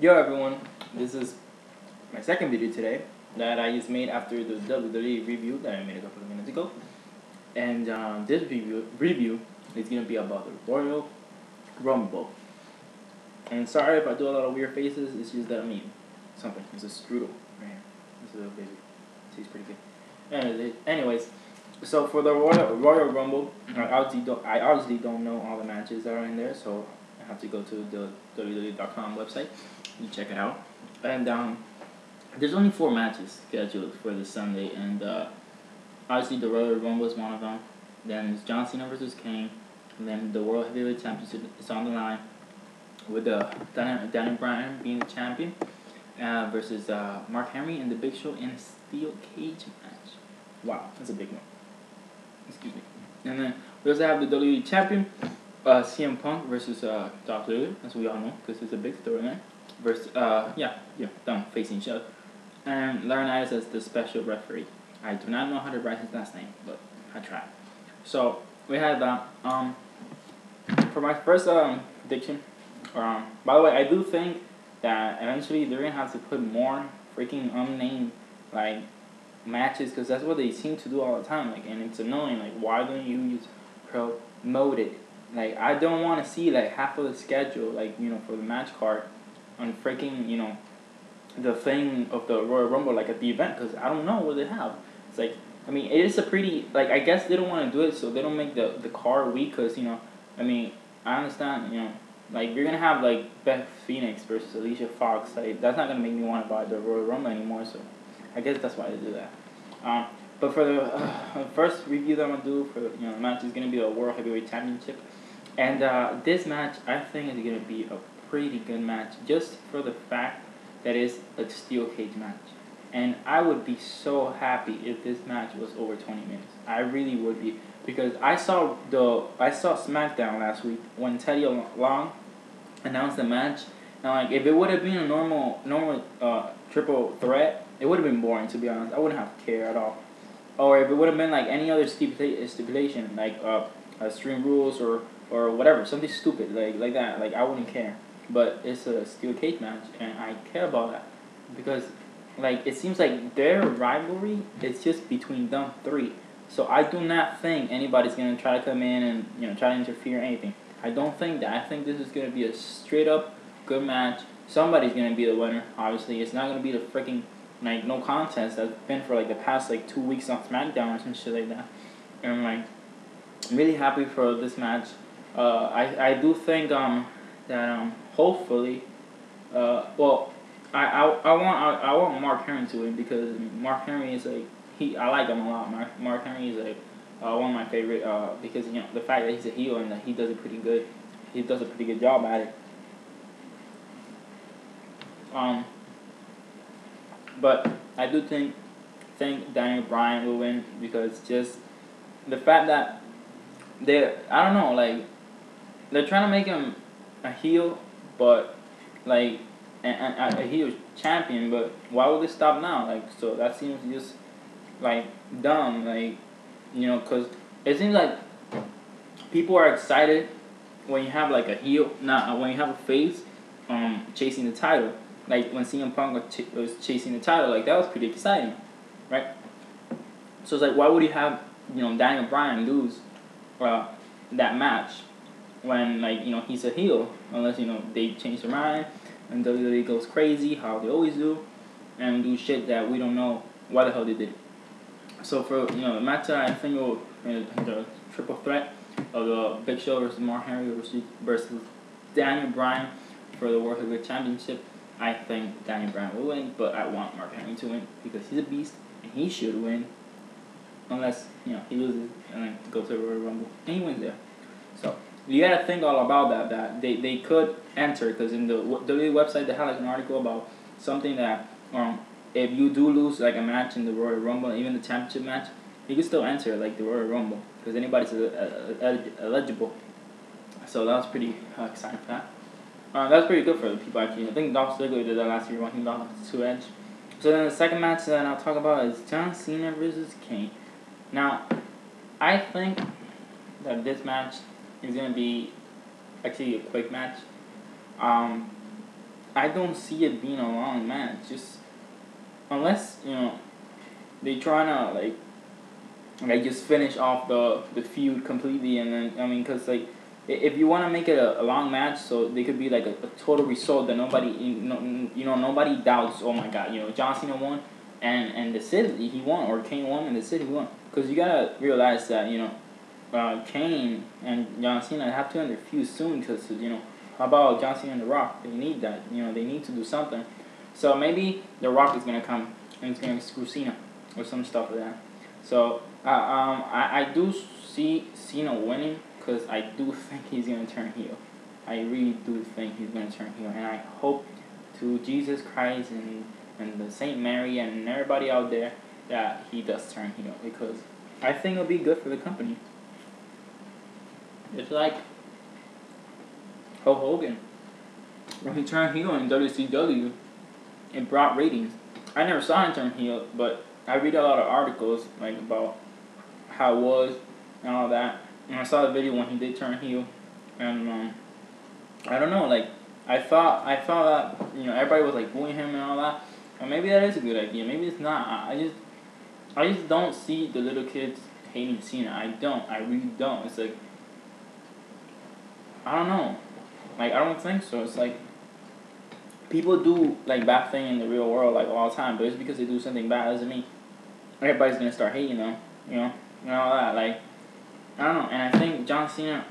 Yo everyone, this is my second video today that I just made after the WWE review that I made a couple of minutes ago. And this review is going to be about the Royal Rumble. And sorry if I do a lot of weird faces, it's just that I mean something. It's a strudel right here. This little baby. Tastes pretty good. Anyways, so for the Royal Rumble, I obviously don't know all the matches that are in there, so I have to go to the WWE.com website and check it out. And there's only 4 matches scheduled for this Sunday, and obviously the Royal Rumble is one of them. Then it's John Cena versus Kane, and then the World Heavyweight Championship is on the line with Daniel Bryan being the champion versus Mark Henry and the Big Show in a steel cage match. Wow, that's a big one. Excuse me. And then we also have the WWE champion, CM Punk versus Dolph Ziggler, as we all know, because it's a big storyline. Versus them facing each other. And Laurinaitis as the special referee. I do not know how to write his last name, but I tried. So we had that. For my first prediction, by the way, I do think that eventually they're gonna have to put more freaking unnamed matches, because that's what they seem to do all the time. And it's annoying. Why don't you just promote it? I don't want to see half of the schedule, for the match card, on freaking the thing of the Royal Rumble, at the event, because I don't know what they have. It's it is a pretty I guess they don't want to do it so they don't make the card weak, because I understand you're gonna have Beth Phoenix versus Alicia Fox. That's not gonna make me want to buy the Royal Rumble anymore, so I guess that's why they do that. But for the first review that I'm gonna do for the match is gonna be a World Heavyweight Championship, and this match I think is gonna be a pretty good match, just for the fact that it's a steel cage match. And I would be so happy if this match was over 20 minutes. I really would be, because I saw SmackDown last week when Teddy Long announced the match, and if it would have been a normal triple threat, it would have been boring, to be honest. I wouldn't have cared at all. Or if it would have been any other stipulation, Extreme Rules or whatever, something stupid like that, I wouldn't care. But it's a steel cage match, and I care about that, because it seems their rivalry is just between them 3. So I do not think anybody's gonna try to come in and try to interfere or anything. I don't think that. I think this is gonna be a straight up good match. Somebody's gonna be the winner. Obviously, it's not gonna be the freaking no contest that's been for the past 2 weeks on SmackDown or some shit like that. And I'm really happy for this match. I do think that hopefully, I want Mark Henry to win, because Mark Henry is I like him a lot. Mark Henry is one of my favorite, because the fact that he's a heel and that he does a pretty good job at it. But I do think Daniel Bryan will win, because just the fact that they're trying to make him a heel, but a heel champion. But why would they stop now? So that seems just dumb. Because it seems people are excited when you have a heel, not when you have a face chasing the title. When CM Punk was chasing the title, that was pretty exciting, right? So it's why would you have Daniel Bryan lose that match when he's a heel, unless they change their mind and WWE goes crazy, how they always do, and do shit that we don't know why the hell they did it. So for the match that I think will the triple threat of the Big Show versus Mark Henry versus Daniel Bryan for the World Heavyweight Championship, I think Daniel Bryan will win, but I want Mark Henry to win, because he's a beast and he should win, unless he loses and then go to the Royal Rumble and he wins there. So you gotta think all about that they could enter, because in the WWE website they had an article about something that if you do lose a match in the Royal Rumble, even the championship match, you can still enter the Royal Rumble, because anybody's eligible. So that was pretty exciting for that. That's pretty good for the people, actually. I think Dolph Ziggler did that last year when he lost to Edge. So then the second match that I'll talk about is John Cena versus Kane. Now, I think that this match is going to be actually a quick match. I don't see it being a long match. Just unless they trying to like just finish off the feud completely, and then I mean, cause like if you want to make it a long match, so they could be like a total result that nobody nobody doubts. Oh my God, John Cena won, and the City he won, or Kane won and the City won. Cause you gotta realize that Kane and John Cena have to end their feud soon. Cause how about John Cena and The Rock? They need that. They need to do something. So maybe The Rock is gonna come and he's gonna screw Cena or some stuff like that. So I do see Cena winning because I do think he's gonna turn heel. I really do think he's gonna turn heel, and I hope to Jesus Christ and the Saint Mary and everybody out there that he does turn heel, because I think it'll be good for the company. It's like Hulk Hogan when he turned heel in WCW. It brought ratings. I never saw him turn heel, but I read a lot of articles like about how it was and all that. And I saw the video when he did turn heel, and I don't know, like I thought that everybody was like booing him and all that, and maybe that is a good idea. Maybe it's not. I just don't see the little kids hating Cena. I really don't. It's like I don't know, like I don't think so. It's like people do like bad thing in the real world like all the time, but it's because they do something bad doesn't mean everybody's gonna start hating them. And all that. Like I don't know, and I think John Cena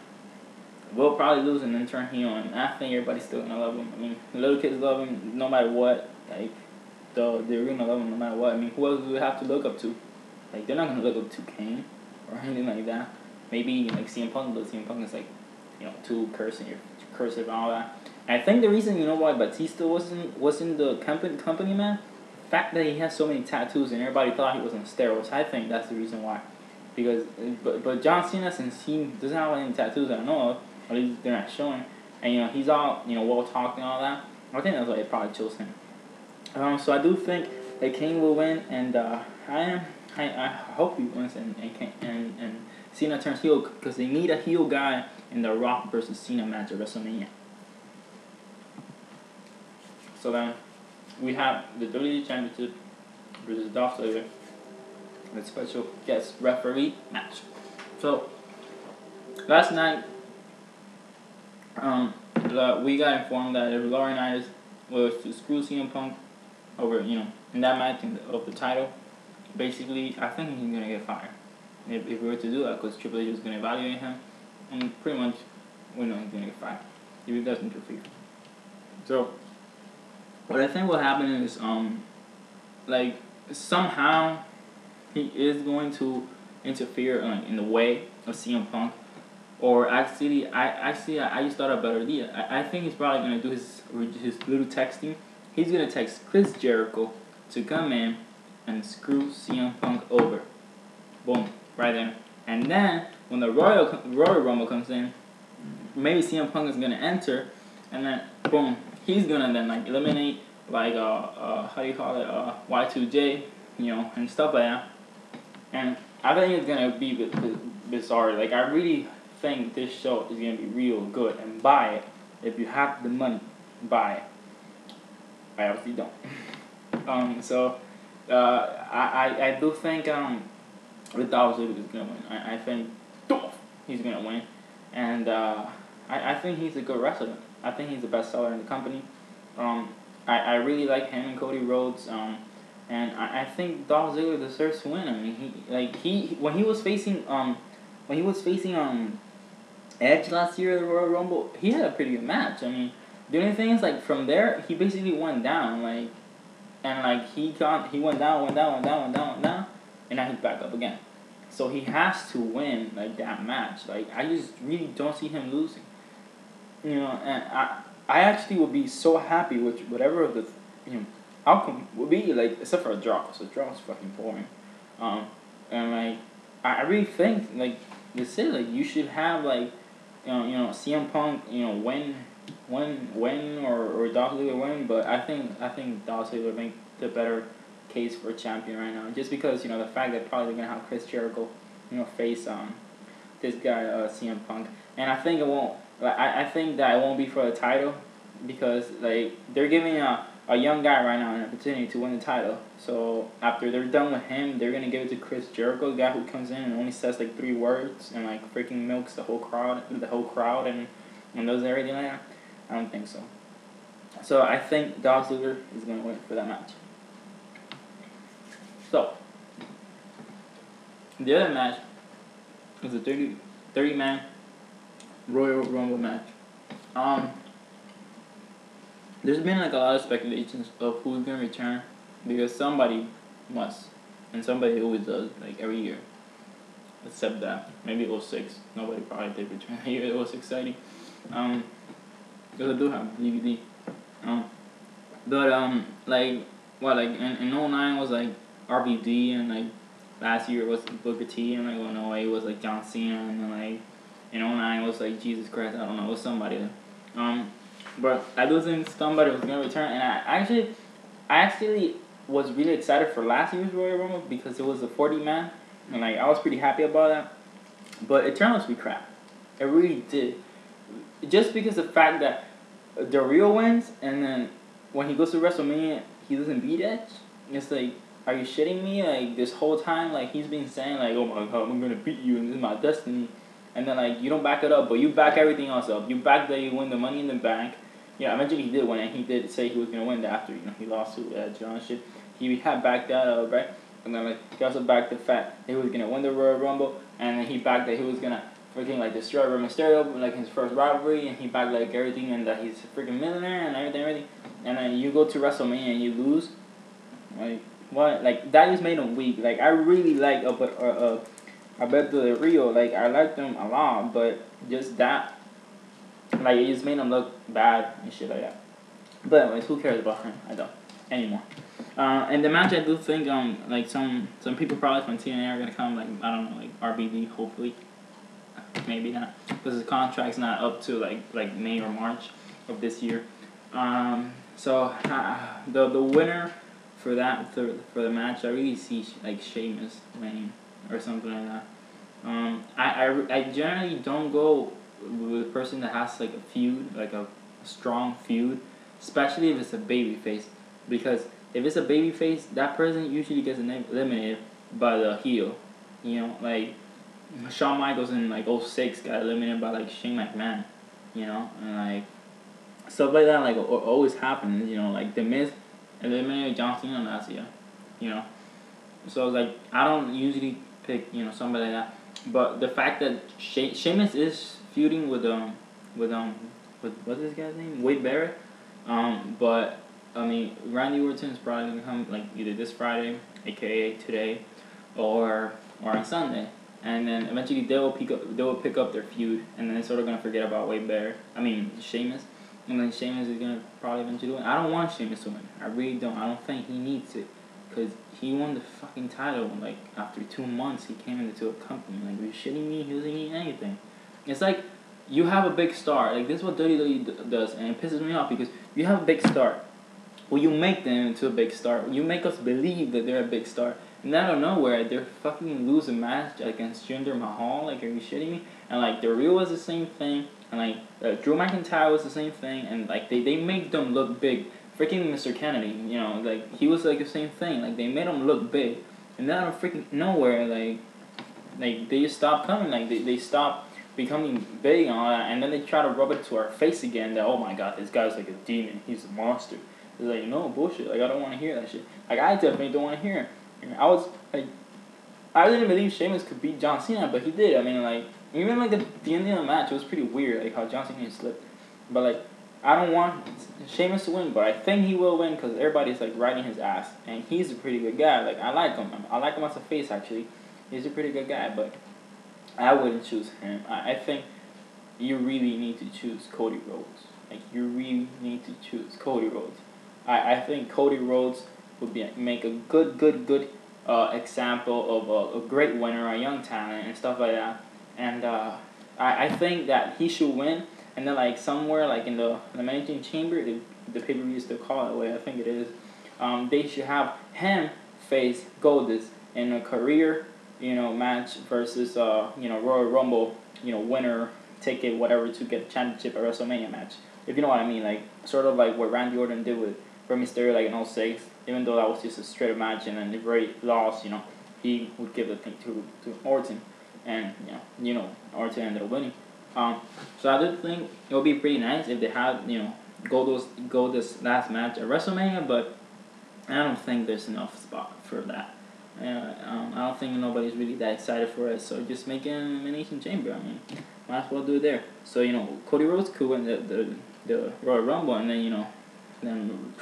will probably lose and then turn heel, and I think everybody's still gonna love him. I mean, the little kids love him no matter what. Like they're gonna love him no matter what. I mean, who else do we have to look up to? Like they're not gonna look up to Kane or anything like that. Maybe like CM Punk, but CM Punk is like too cursive and all that. And I think the reason why Batista wasn't the company man, the fact that he has so many tattoos and everybody thought he was on steroids. I think that's the reason why. Because but John Cena, since he doesn't have any tattoos that I know of, at least they're not showing, and he's all well talked and all that, I think that's why they probably chose him. So I do think that Kane will win, and I hope he wins and Cena turns heel, because they need a heel guy in the Rock versus Cena match at WrestleMania. So then we have the WWE Championship versus Dolph Ziggler, the special guest referee match. So last night, we got informed that if Laurinaitis was to screw CM Punk over, in that match of the title, basically, I think he's gonna get fired. If we were to do that, because Triple H was gonna evaluate him, and pretty much we know he's gonna get fired if he doesn't interfere. So what I think will happen is, like somehow he is going to interfere in the way of CM Punk. Or actually, I just thought of a better idea. I think he's probably gonna do his little texting. He's gonna text Chris Jericho to come in and screw CM Punk over. Boom, right there. And then when the Royal Rumble comes in, maybe CM Punk is gonna enter, and then boom, he's gonna then like eliminate like how do you call it, Y2J, and stuff like that. And I think it's gonna be bizarre. Like I really think this show is gonna be real good, and buy it if you have the money. Buy it. I obviously don't. So I do think with Dolph Ziggler is gonna win. I think he's gonna win, and I think he's a good wrestler. I think he's the best seller in the company. I really like him and Cody Rhodes. And I think Dolph Ziggler deserves to win. I mean, he when he was facing Edge last year at the Royal Rumble, he had a pretty good match. I mean, the only thing is like from there he basically went down, and he went down, and now he's back up again. So he has to win like that match. Like I just really don't see him losing. And I actually would be so happy with whatever the outcome would be, like, except for a draw. So a draw is fucking boring. And like I really think like they said, like you should have like CM Punk win or Dolph Ziggler win, but I think Dolph Ziggler make the better case for champion right now, just because the fact that probably they're gonna have Chris Jericho face this guy CM Punk, and I think it won't. Like I think that it won't be for the title, because like they're giving a young guy right now an opportunity to win the title. So after they're done with him, they're gonna give it to Chris Jericho, the guy who comes in and only says like 3 words and like freaking milks the whole crowd, and does everything like that. I don't think so. So I think Dolph Ziggler is gonna win for that match. So the other match was a 30 man Royal Rumble match. There's been like a lot of speculations of who's gonna return because somebody must, and somebody always does, like every year. Except that maybe 06, nobody probably did return that year. It was exciting. Because I do have DVD. Like in 09 was like RVD, and like last year was Booker T, and like in 08 was like John Cena, and then like in 09 was like Jesus Christ, I don't know, it was somebody. But I do think somebody was gonna return, and I actually was really excited for last year's Royal Rumble because it was a 40 man, and like I was pretty happy about that. But it turned out to be crap. It really did. Just because the fact that the real wins, and then when he goes to WrestleMania, he doesn't beat Edge. It's like, are you shitting me? Like this whole time, like he's been saying like, oh my god, I'm gonna beat you, and this is my destiny. And then like you don't back it up, but you back everything else up. You back that you win the Money in the Bank. Yeah, eventually he did win, and he did say he was gonna win after he lost to Edge and shit. He had backed that up, right? And then like he also backed the fact that he was gonna win the Royal Rumble, and then he backed that he was gonna freaking like destroy Rey Mysterio like his first rivalry, and he backed like everything, and that he's a freaking millionaire and everything. And then you go to WrestleMania and you lose. Like what? Like that just made him weak. Like I really like Alberto Del Rio. Like I liked him a lot, but just that. Like, it just made him look bad and shit like that. But anyways, who cares about him? I don't anymore. And the match, I do think like some people probably from TNA are gonna come, like I don't know, like RBD, hopefully, maybe not, because his contract's not up to like May or March of this year. So the winner for that for the match, I really see like Sheamus winning or something like that. I generally don't go with a person that has like a feud, like a strong feud, especially if it's a baby face, because if it's a baby face, that person usually gets eliminated by the heel. You know, like Shawn Michaels in like 06 got eliminated by like Shane McMahon. You know, and like stuff like that like always happens. You know, like The Miz eliminated John Cena last year. You know, so like I don't usually pick somebody like that, but the fact that Sheamus is feuding with what's this guy's name? Wade Barrett. But I mean Randy Orton is probably gonna come like either this Friday, aka today, or on Sunday, and then eventually they will pick up their feud, and then they're sort of gonna forget about Wade Barrett. I mean Sheamus, and then Sheamus is gonna probably eventually win. I don't want Sheamus to win. I really don't. I don't think he needs it. Because he won the fucking title, like, after 2 months he came into a company. Like, are you shitting me? He doesn't need anything. It's like, you have a big star. Like, this is what WWE does, and it pisses me off, because you have a big star. Well, you make them into a big star. You make us believe that they're a big star. And out of nowhere, they're fucking lose a match against Jinder Mahal. Like, are you shitting me? And, like, The Real was the same thing. And, like, Drew McIntyre was the same thing. And, like, they make them look big. Freaking Mr. Kennedy, like, he was, like, the same thing. Like, they made him look big. And out of freaking nowhere, like they just stopped coming. Like, they stopped becoming big and all that. And then they try to rub it to our face again that, oh, my God, this guy's, like, a demon. He's a monster. It's like, no, bullshit. Like, I don't want to hear that shit. Like, I definitely don't want to hear it. I was, like, I didn't believe Sheamus could beat John Cena, but he did. I mean, like, even, like, at the end of the match, it was pretty weird, like, how John Cena slipped. But, like, I don't want Sheamus to win, but I think he will win because everybody's, like, riding his ass. And he's a pretty good guy. Like, I like him. I like him as a face, actually. He's a pretty good guy, but I wouldn't choose him. I think you really need to choose Cody Rhodes. Like, you really need to choose Cody Rhodes. I think Cody Rhodes would make a good example of a great winner, a young talent, and stuff like that. And I think that he should win. And then, like, somewhere, like, in the managing chamber, the pay-per-view used to call it the way I think it is, they should have him face Goldust in a career, match versus, Royal Rumble, winner ticket, whatever, to get a championship at WrestleMania match. if you know what I mean, like sort of like what Randy Orton did with Rey Mysterio like in '06. Even though that was just a straight up match and then Rey lost, he would give the thing to Orton, and Orton ended up winning. So I did think it would be pretty nice if they had go this last match at WrestleMania, but I don't think there's enough spot for that. I don't think nobody's really that excited for it. So just make an Elimination Chamber. I mean, might as well do it there. So Cody Rhodes could win the Royal Rumble, and then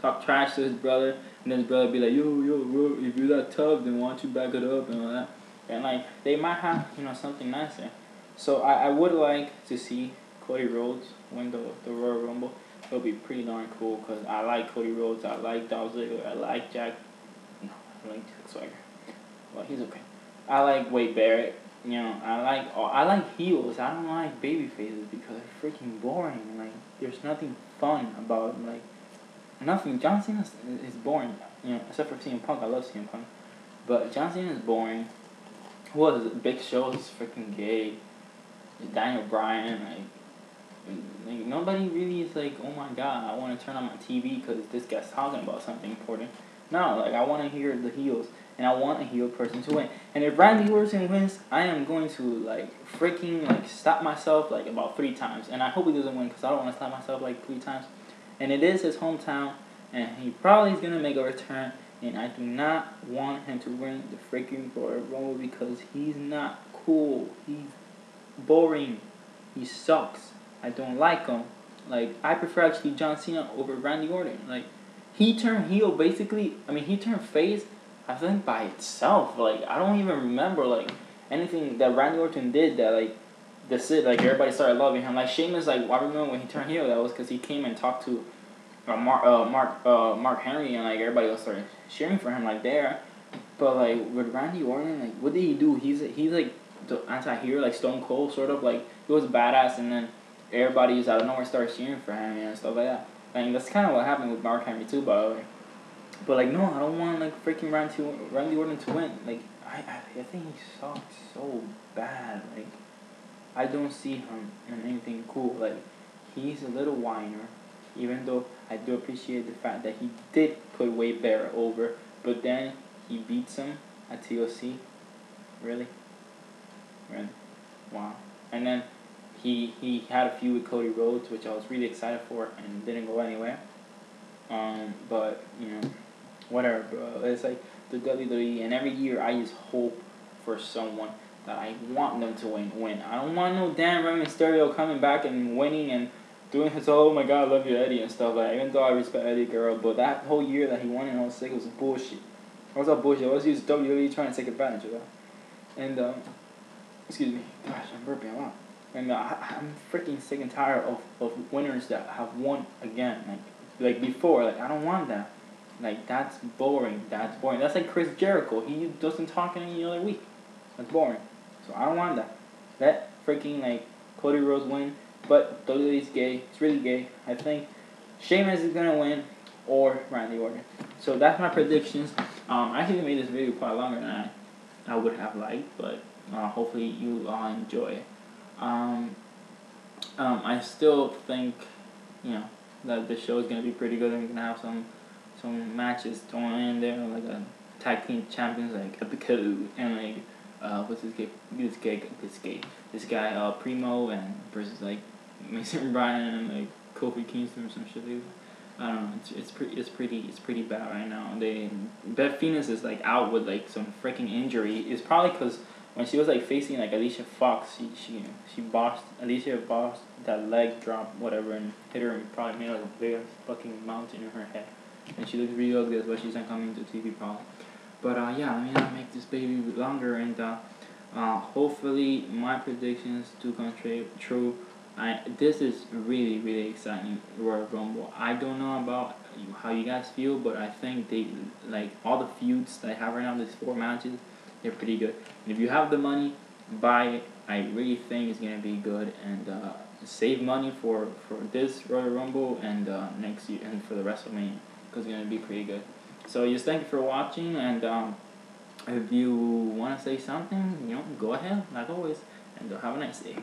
talk trash to his brother, and then his brother be like, yo, bro, if you're that tough, then why don't you back it up and all that. And like they might have something nice there. So I would like to see Cody Rhodes win the Royal Rumble. It'll be pretty darn cool because I like Cody Rhodes, I like Dolph Ziggler, I like Jack. No, I like Jack Swagger. Well, he's okay. I like Wade Barrett. I like heels. I don't like baby faces because they're freaking boring. Like there's nothing fun about them. Like nothing. John Cena is boring. Except for CM Punk. I love CM Punk, but John Cena is boring. Who was it? Big Show is freaking gay. Daniel Bryan, like nobody really is like, oh my god, I want to turn on my TV because this guy's talking about something important. No, like I want to hear the heels, and I want a heel person to win. And if Randy Orton wins, I am going to like freaking like stop myself like about 3 times, and I hope he doesn't win because I don't want to stop myself like 3 times. And it is his hometown, and he probably is gonna make a return. And I do not want him to win the freaking Royal Rumble because he's not cool. He's boring. He sucks. I don't like him. Like, I prefer actually John Cena over Randy Orton. Like, he turned heel basically. I mean, he turned face, I think, by itself. Like, I don't even remember, like, anything that Randy Orton did that, like, like, everybody started loving him. Like, Sheamus, like, I remember when he turned heel, that was because he came and talked to Mark Henry, and, like, everybody else started cheering for him, like, there. But, like, with Randy Orton, like, what did he do? He's like, the anti-hero, like Stone Cold, sort of, like, he was badass, and then everybody just out of nowhere started cheering for him and stuff like that. I mean, that's kind of what happened with Mark Henry too, by the way. But like, no, I don't want like freaking Randy Orton to win. Like, I think he sucks so bad. Like, I don't see him in anything cool. Like, he's a little whiner, even though I do appreciate the fact that he did put Wade Barrett over, but then he beats him at TLC. Really? Wow. And then he had a feud with Cody Rhodes, which I was really excited for, and didn't go anywhere. But whatever, bro. It's like the WWE, and every year I just hope for someone that I want them to win. I don't want no damn Rey Mysterio coming back and winning and doing his oh my god, I love you, Eddie, and stuff like that. Even though I respect Eddie Guerrero, but that whole year that he won in '06 was bullshit. It was all bullshit. It was just WWE trying to take advantage of that. And excuse me, gosh, I'm burping a lot. And I'm freaking sick and tired of winners that have won again. Like before. Like, I don't want that. Like, that's boring. That's boring. That's like Chris Jericho. He doesn't talk any other week. That's boring. So I don't want that. Let freaking, like, Cody Rhodes win. But WWE's gay. It's really gay. I think Sheamus is going to win or Randy Orton. So that's my predictions. I actually made this video quite longer than I would have liked. But hopefully you all enjoy it. I still think, that the show is gonna be pretty good, and we're gonna have some matches thrown in there, like a tag team champions like Epico and like this guy Primo and versus like Mason Bryan and like Kofi Kingston or some shit. I don't know. It's pretty bad right now. Beth Phoenix is like out with like some freaking injury. It's probably because when she was like facing like Alicia Fox, Alicia bossed that leg drop, whatever, and hit her and probably made like a big fucking mountain in her head. And she looks really ugly, that's why she's not coming to TV probably. But yeah, let me not make this baby longer, and hopefully my predictions do come true. This is really, really exciting, Royal Rumble. I don't know about how you guys feel, but I think they, like, all the feuds that I have right now, these 4 matches, they're pretty good. And if you have the money, buy it. I really think it's going to be good, and save money for this Royal Rumble and next year, and for the WrestleMania, because it's going to be pretty good. So just thank you for watching, and if you want to say something, go ahead, like always, and have a nice day.